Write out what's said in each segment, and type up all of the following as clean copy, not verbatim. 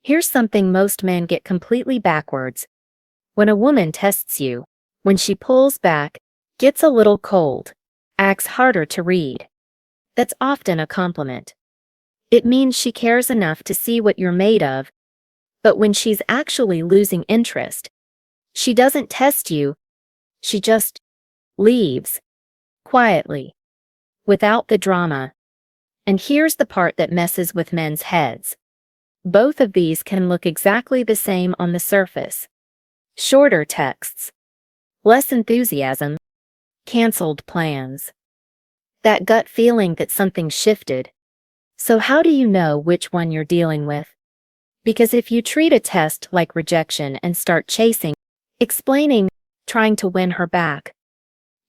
Here's something most men get completely backwards. When a woman tests you, when she pulls back, gets a little cold, acts harder to read, that's often a compliment. It means she cares enough to see what you're made of, but when she's actually losing interest, she doesn't test you, she just leaves, quietly, without the drama. And here's the part that messes with men's heads. Both of these can look exactly the same on the surface. Shorter texts, less enthusiasm, canceled plans. That gut feeling that something shifted. So how do you know which one you're dealing with? Because if you treat a test like rejection and start chasing, explaining, trying to win her back,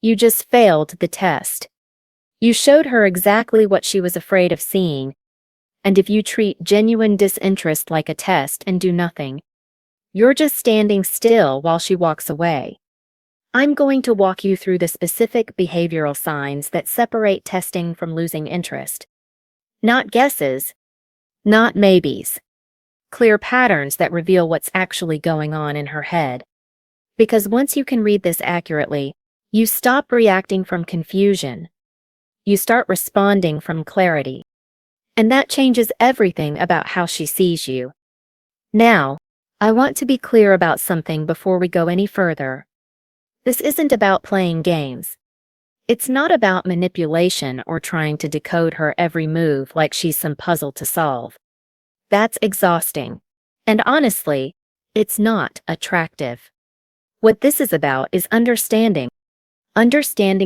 you just failed the test. You showed her exactly what she was afraid of seeing. And if you treat genuine disinterest like a test and do nothing, you're just standing still while she walks away. I'm going to walk you through the specific behavioral signs that separate testing from losing interest. Not guesses, not maybes. Clear patterns that reveal what's actually going on in her head. Because once you can read this accurately, you stop reacting from confusion. You start responding from clarity. And that changes everything about how she sees you. Now, I want to be clear about something before we go any further. This isn't about playing games. It's not about manipulation or trying to decode her every move like she's some puzzle to solve. That's exhausting. And honestly, it's not attractive. What this is about is understanding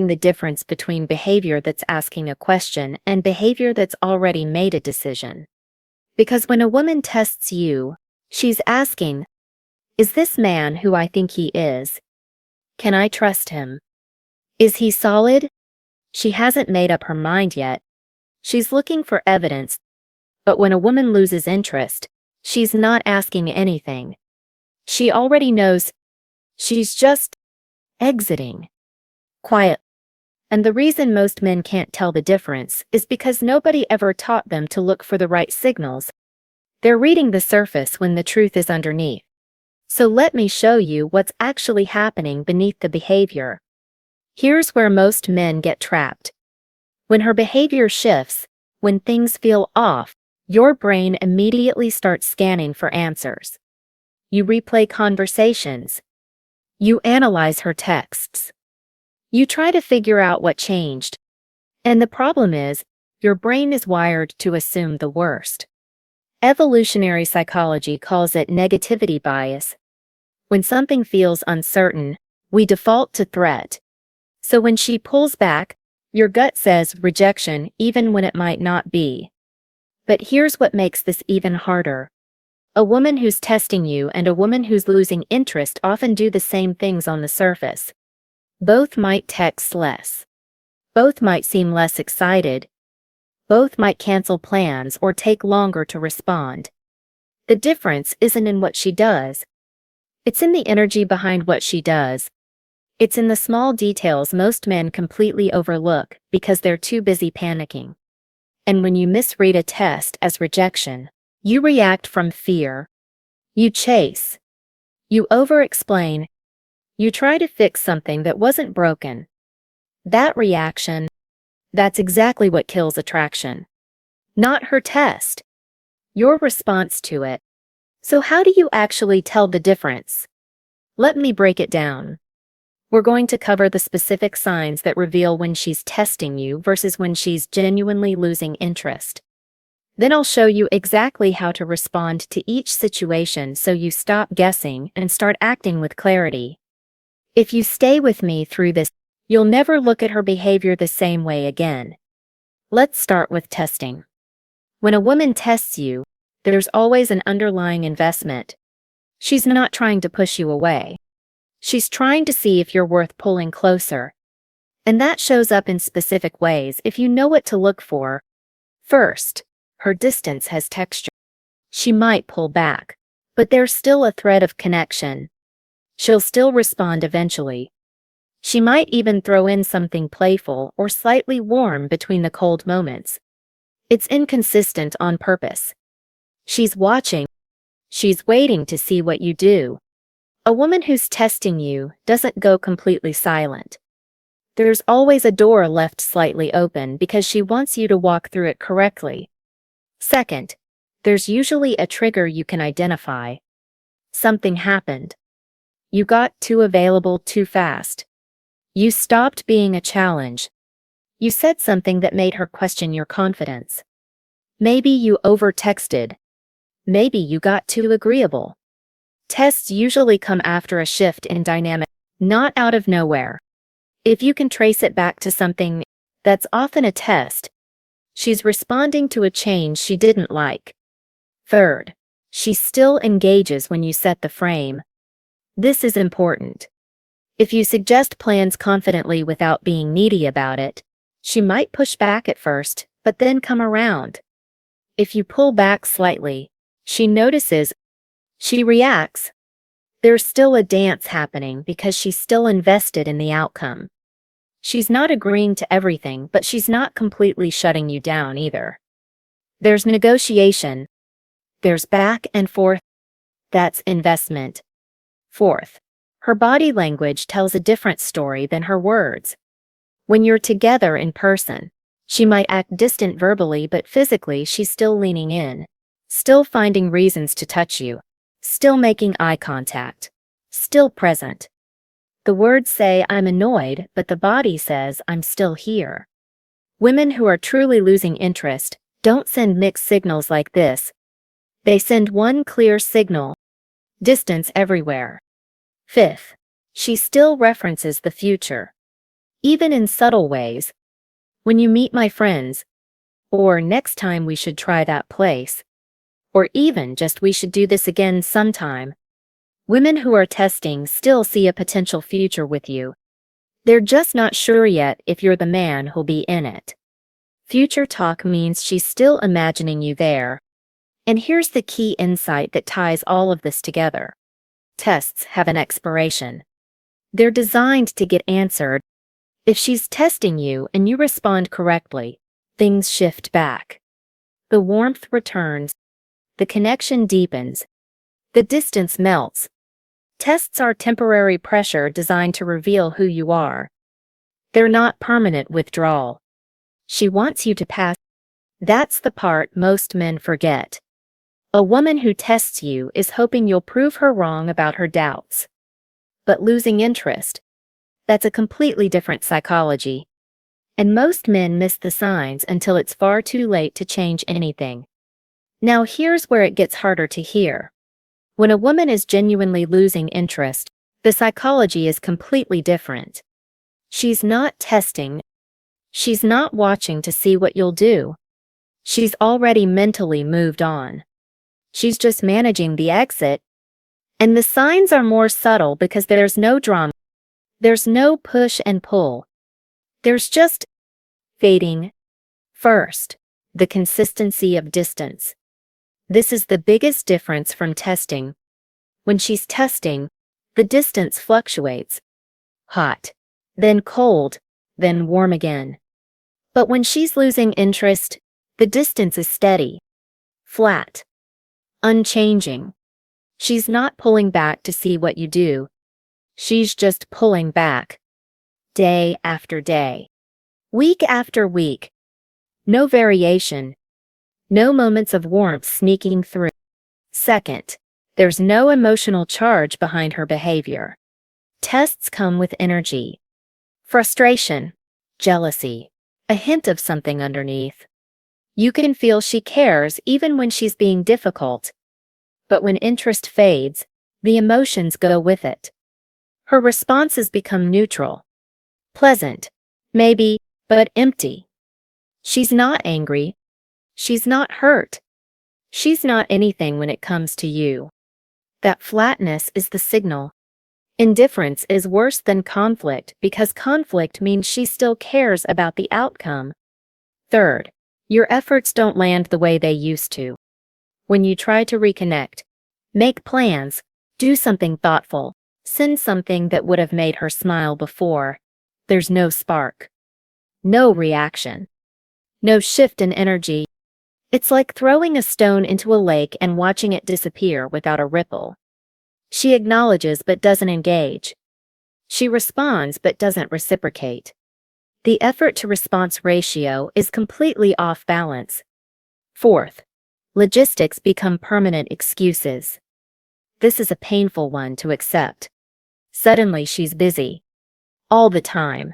the difference between behavior that's asking a question and behavior that's already made a decision. Because when a woman tests you, she's asking, is this man who I think he is? Can I trust him? Is he solid? She hasn't made up her mind yet. She's looking for evidence. But when a woman loses interest, she's not asking anything. She already knows. She's just exiting. Quiet. And the reason most men can't tell the difference is because nobody ever taught them to look for the right signals. They're reading the surface when the truth is underneath. So let me show you what's actually happening beneath the behavior. Here's where most men get trapped. When her behavior shifts, when things feel off, your brain immediately starts scanning for answers. You replay conversations. You analyze her texts. You try to figure out what changed. And the problem is, your brain is wired to assume the worst. Evolutionary psychology calls it negativity bias. When something feels uncertain, we default to threat. So when she pulls back, your gut says rejection even when it might not be. But here's what makes this even harder. A woman who's testing you and a woman who's losing interest often do the same things on the surface. Both might text less. Both might seem less excited. Both might cancel plans or take longer to respond. The difference isn't in what she does. It's in the energy behind what she does. It's in the small details most men completely overlook because they're too busy panicking. And when you misread a test as rejection, you react from fear. You chase. You over-explain. You try to fix something that wasn't broken. That reaction, that's exactly what kills attraction. Not her test. Your response to it. So how do you actually tell the difference? Let me break it down. We're going to cover the specific signs that reveal when she's testing you versus when she's genuinely losing interest. Then I'll show you exactly how to respond to each situation so you stop guessing and start acting with clarity. If you stay with me through this, you'll never look at her behavior the same way again. Let's start with testing. When a woman tests you, there's always an underlying investment. She's not trying to push you away. She's trying to see if you're worth pulling closer. And that shows up in specific ways if you know what to look for. First, her distance has texture. She might pull back, but there's still a thread of connection. She'll still respond eventually. She might even throw in something playful or slightly warm between the cold moments. It's inconsistent on purpose. She's watching. She's waiting to see what you do. A woman who's testing you doesn't go completely silent. There's always a door left slightly open because she wants you to walk through it correctly. Second, there's usually a trigger you can identify. Something happened. You got too available too fast. You stopped being a challenge. You said something that made her question your confidence. Maybe you over-texted. Maybe you got too agreeable. Tests usually come after a shift in dynamic, not out of nowhere. If you can trace it back to something, that's often a test. She's responding to a change she didn't like. Third, she still engages when you set the frame. This is important. If you suggest plans confidently without being needy about it, she might push back at first, but then come around. If you pull back slightly, she notices. She reacts. There's still a dance happening because she's still invested in the outcome. She's not agreeing to everything, but she's not completely shutting you down either. There's negotiation. There's back and forth. That's investment. Fourth, her body language tells a different story than her words. When you're together in person, she might act distant verbally, but physically she's still leaning in, still finding reasons to touch you, still making eye contact, still present. The words say, "I'm annoyed," but the body says, "I'm still here." Women who are truly losing interest don't send mixed signals like this. They send one clear signal: distance everywhere. Fifth, she still references the future. Even in subtle ways. When you meet my friends, or next time we should try that place, or even just we should do this again sometime. Women who are testing still see a potential future with you. They're just not sure yet if you're the man who'll be in it. Future talk means she's still imagining you there. And here's the key insight that ties all of this together. Tests have an expiration. They're designed to get answered. If she's testing you and you respond correctly, things shift back. The warmth returns. The connection deepens. The distance melts. Tests are temporary pressure designed to reveal who you are. They're not permanent withdrawal. She wants you to pass. That's the part most men forget. A woman who tests you is hoping you'll prove her wrong about her doubts. But losing interest, that's a completely different psychology. And most men miss the signs until it's far too late to change anything. Now here's where it gets harder to hear. When a woman is genuinely losing interest, the psychology is completely different. She's not testing. She's not watching to see what you'll do. She's already mentally moved on. She's just managing the exit. And the signs are more subtle because there's no drama. There's no push and pull. There's just fading. First, the consistency of distance. This is the biggest difference from testing. When she's testing, the distance fluctuates. Hot, then cold, then warm again. But when she's losing interest, the distance is steady, flat, unchanging. She's not pulling back to see what you do. She's just pulling back. Day after day. Week after week. No variation. No moments of warmth sneaking through. Second, there's no emotional charge behind her behavior. Tests come with energy. Frustration. Jealousy. A hint of something underneath. You can feel she cares even when she's being difficult. But when interest fades, the emotions go with it. Her responses become neutral. Pleasant. Maybe, but empty. She's not angry. She's not hurt. She's not anything when it comes to you. That flatness is the signal. Indifference is worse than conflict because conflict means she still cares about the outcome. Third, your efforts don't land the way they used to. When you try to reconnect, make plans, do something thoughtful, send something that would have made her smile before, there's no spark. No reaction. No shift in energy. It's like throwing a stone into a lake and watching it disappear without a ripple. She acknowledges but doesn't engage. She responds but doesn't reciprocate. The effort-to-response ratio is completely off balance. Fourth, logistics become permanent excuses. This is a painful one to accept. Suddenly she's busy. All the time.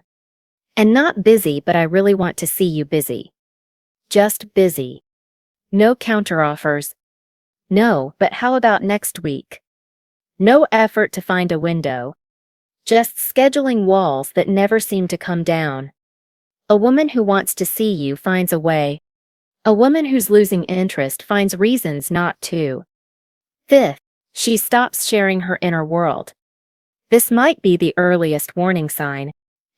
And not busy, but I really want to see you busy. Just busy. No counteroffers. No, but how about next week? No effort to find a window. Just scheduling walls that never seem to come down. A woman who wants to see you finds a way. A woman who's losing interest finds reasons not to. Fifth, she stops sharing her inner world. This might be the earliest warning sign,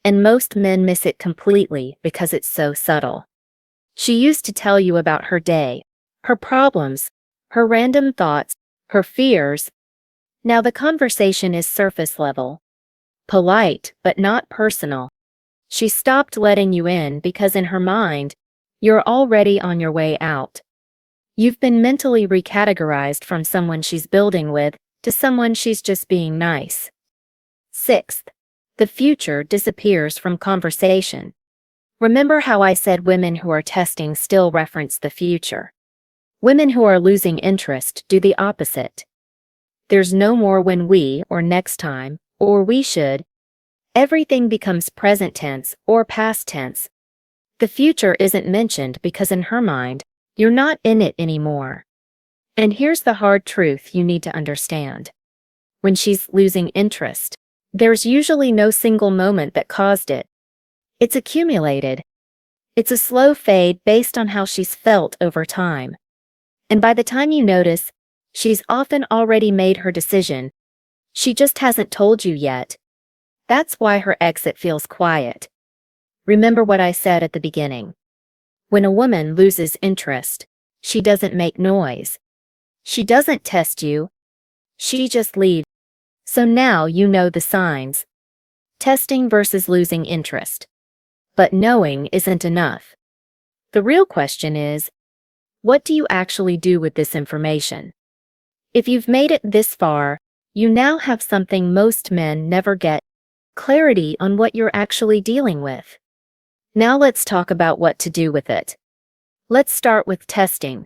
and most men miss it completely because it's so subtle. She used to tell you about her day, her problems, her random thoughts, her fears. Now the conversation is surface level. Polite, but not personal. She stopped letting you in because in her mind, you're already on your way out. You've been mentally recategorized from someone she's building with to someone she's just being nice. Sixth, the future disappears from conversation. Remember how I said women who are testing still reference the future? Women who are losing interest do the opposite. There's no more when we or next time, or we should. Everything becomes present tense or past tense. The future isn't mentioned because in her mind, you're not in it anymore. And here's the hard truth you need to understand. When she's losing interest, there's usually no single moment that caused it. It's accumulated. It's a slow fade based on how she's felt over time. And by the time you notice, she's often already made her decision. She just hasn't told you yet. That's why her exit feels quiet. Remember what I said at the beginning. When a woman loses interest, she doesn't make noise. She doesn't test you. She just leaves. So now you know the signs. Testing versus losing interest. But knowing isn't enough. The real question is, what do you actually do with this information? If you've made it this far, you now have something most men never get: clarity on what you're actually dealing with. Now let's talk about what to do with it. Let's start with testing.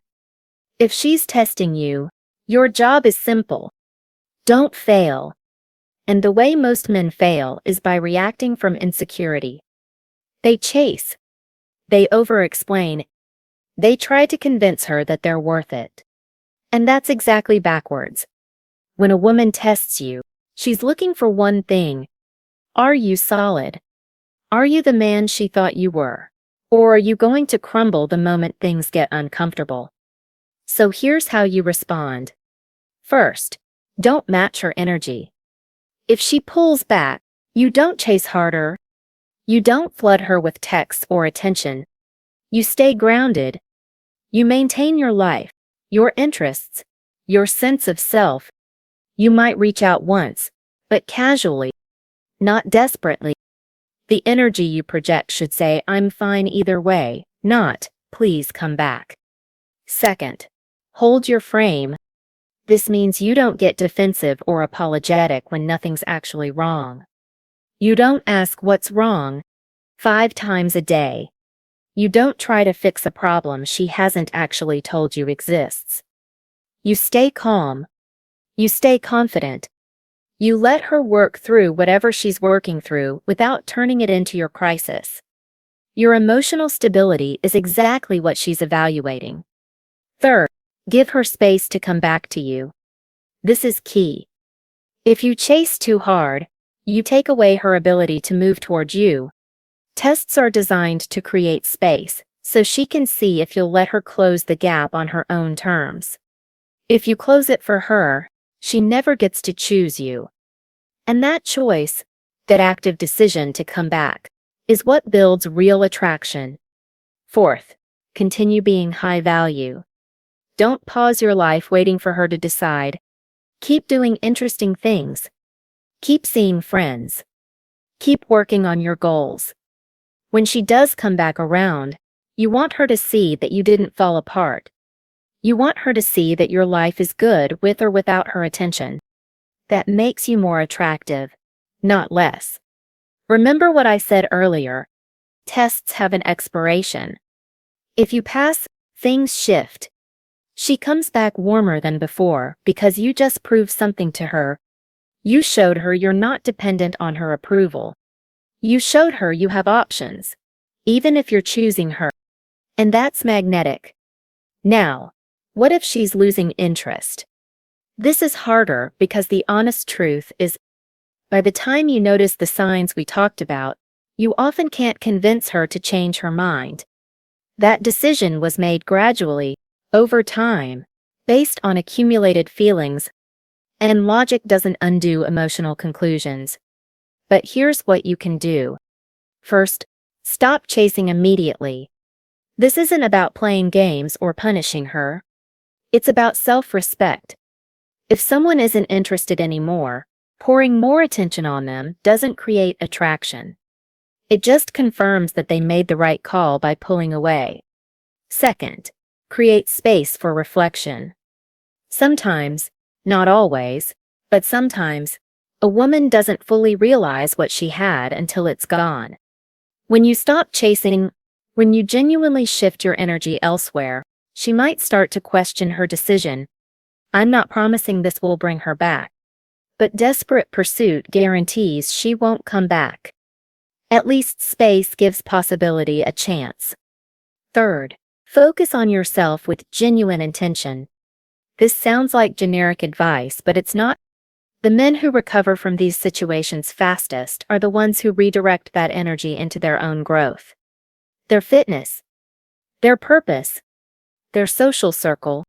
If she's testing you, your job is simple. Don't fail. And the way most men fail is by reacting from insecurity. They chase. They over-explain. They try to convince her that they're worth it. And that's exactly backwards. When a woman tests you, she's looking for one thing. Are you solid? Are you the man she thought you were? Or are you going to crumble the moment things get uncomfortable? So here's how you respond. First, don't match her energy. If she pulls back, you don't chase harder. You don't flood her with texts or attention. You stay grounded. You maintain your life, your interests, your sense of self. You might reach out once, but casually, not desperately. The energy you project should say, I'm fine either way, not, please come back. Second, hold your frame. This means you don't get defensive or apologetic when nothing's actually wrong. You don't ask what's wrong 5 times a day. You don't try to fix a problem she hasn't actually told you exists. You stay calm. You stay confident. You let her work through whatever she's working through without turning it into your crisis. Your emotional stability is exactly what she's evaluating. Third, give her space to come back to you. This is key. If you chase too hard, you take away her ability to move toward you. Tests are designed to create space, so she can see if you'll let her close the gap on her own terms. If you close it for her, she never gets to choose you. And that choice, that active decision to come back, is what builds real attraction. Fourth, continue being high value. Don't pause your life waiting for her to decide. Keep doing interesting things. Keep seeing friends. Keep working on your goals. When she does come back around, You want her to see that you didn't fall apart. You want her to see that your life is good with or without her attention. That makes you more attractive, not less. Remember what I said earlier. Tests have an expiration. If you pass, things shift. She comes back warmer than before because you just proved something to her. You showed her you're not dependent on her approval. You showed her you have options, even if you're choosing her. And that's magnetic. Now, what if she's losing interest? This is harder because the honest truth is, by the time you notice the signs we talked about, you often can't convince her to change her mind. That decision was made gradually, over time, based on accumulated feelings, and logic doesn't undo emotional conclusions. But here's what you can do. First, stop chasing immediately. This isn't about playing games or punishing her. It's about self-respect. If someone isn't interested anymore, pouring more attention on them doesn't create attraction. It just confirms that they made the right call by pulling away. Second, create space for reflection. Sometimes, not always, but sometimes, a woman doesn't fully realize what she had until it's gone. When you stop chasing, when you genuinely shift your energy elsewhere, she might start to question her decision. I'm not promising this will bring her back, but desperate pursuit guarantees she won't come back. At least space gives possibility a chance. Third, focus on yourself with genuine intention. This sounds like generic advice, but it's not. The men who recover from these situations fastest are the ones who redirect that energy into their own growth. Their fitness, their purpose, their social circle.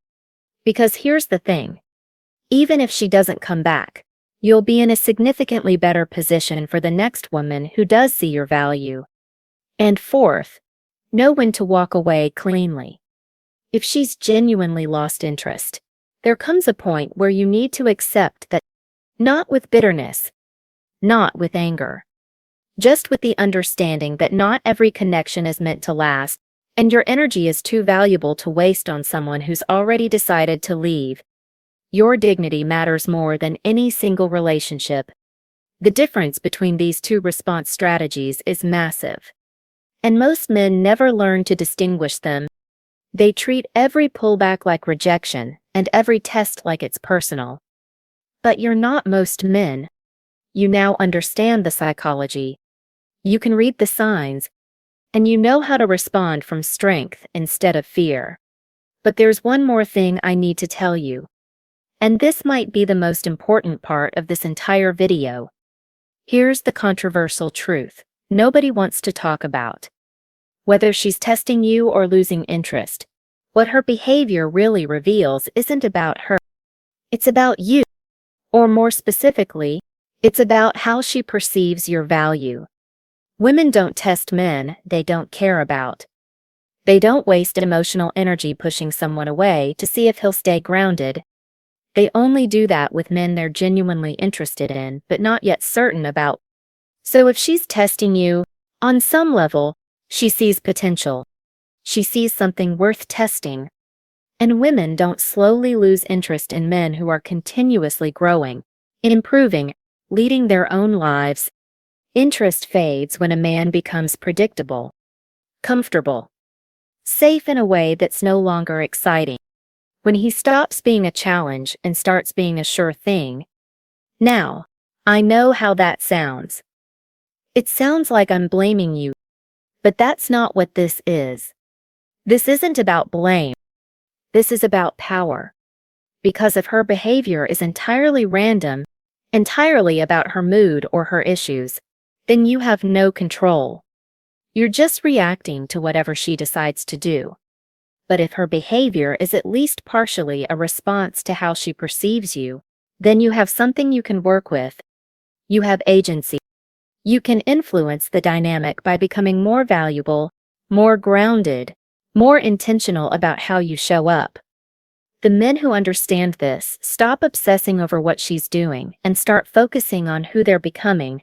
Because here's the thing. Even if she doesn't come back, you'll be in a significantly better position for the next woman who does see your value. And fourth, know when to walk away cleanly. If she's genuinely lost interest, there comes a point where you need to accept that, not with bitterness, not with anger, just with the understanding that not every connection is meant to last, and your energy is too valuable to waste on someone who's already decided to leave. Your dignity matters more than any single relationship. The difference between these two response strategies is massive. And most men never learn to distinguish them. They treat every pullback like rejection and every test like it's personal. But you're not most men. You now understand the psychology. You can read the signs, and you know how to respond from strength instead of fear. But there's one more thing I need to tell you. And this might be the most important part of this entire video. Here's the controversial truth nobody wants to talk about. Whether she's testing you or losing interest, what her behavior really reveals isn't about her. It's about you. Or more specifically, it's about how she perceives your value. Women don't test men they don't care about. They don't waste emotional energy pushing someone away to see if he'll stay grounded. They only do that with men they're genuinely interested in but not yet certain about. So if she's testing you, on some level, she sees potential. She sees something worth testing. And women don't slowly lose interest in men who are continuously growing, improving, leading their own lives. Interest fades when a man becomes predictable, comfortable, safe in a way that's no longer exciting. When he stops being a challenge and starts being a sure thing. Now, I know how that sounds. It sounds like I'm blaming you, but that's not what this is. This isn't about blame. This is about power. Because if her behavior is entirely random, entirely about her mood or her issues, then you have no control. You're just reacting to whatever she decides to do. But if her behavior is at least partially a response to how she perceives you, then you have something you can work with. You have agency. You can influence the dynamic by becoming more valuable, more grounded, more intentional about how you show up. The men who understand this stop obsessing over what she's doing and start focusing on who they're becoming.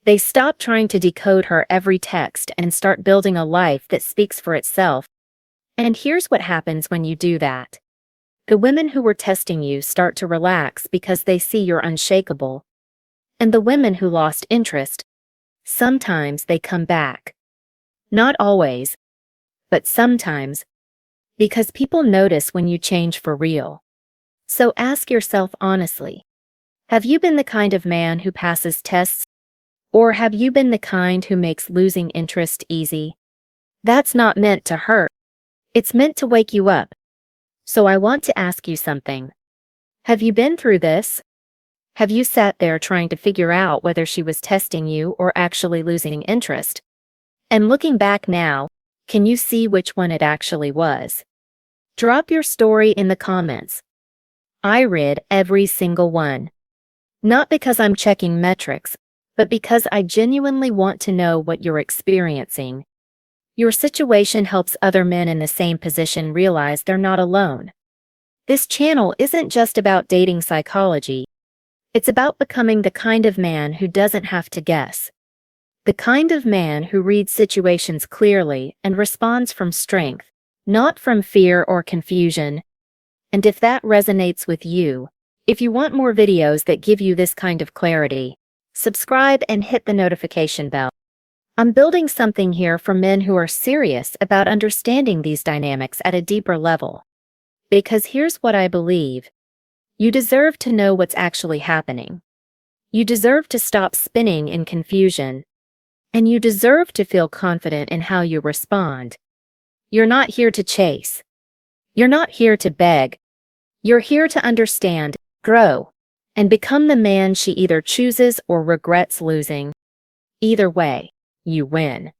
They stop trying to decode her every text and start building a life that speaks for itself. And here's what happens when you do that. The women who were testing you start to relax because they see you're unshakable. And the women who lost interest, sometimes they come back. Not always, but sometimes, because people notice when you change for real. So ask yourself honestly, have you been the kind of man who passes tests? Or have you been the kind who makes losing interest easy? That's not meant to hurt. It's meant to wake you up. So I want to ask you something. Have you been through this? Have you sat there trying to figure out whether she was testing you or actually losing interest? And looking back now, can you see which one it actually was? Drop your story in the comments. I read every single one. Not because I'm checking metrics, but because I genuinely want to know what you're experiencing. Your situation helps other men in the same position realize they're not alone. This channel isn't just about dating psychology. It's about becoming the kind of man who doesn't have to guess. The kind of man who reads situations clearly and responds from strength, not from fear or confusion. And if that resonates with you, if you want more videos that give you this kind of clarity, subscribe and hit the notification bell. I'm building something here for men who are serious about understanding these dynamics at a deeper level. Because here's what I believe. You deserve to know what's actually happening. You deserve to stop spinning in confusion. And you deserve to feel confident in how you respond. You're not here to chase. You're not here to beg. You're here to understand, grow, and become the man she either chooses or regrets losing. Either way, you win.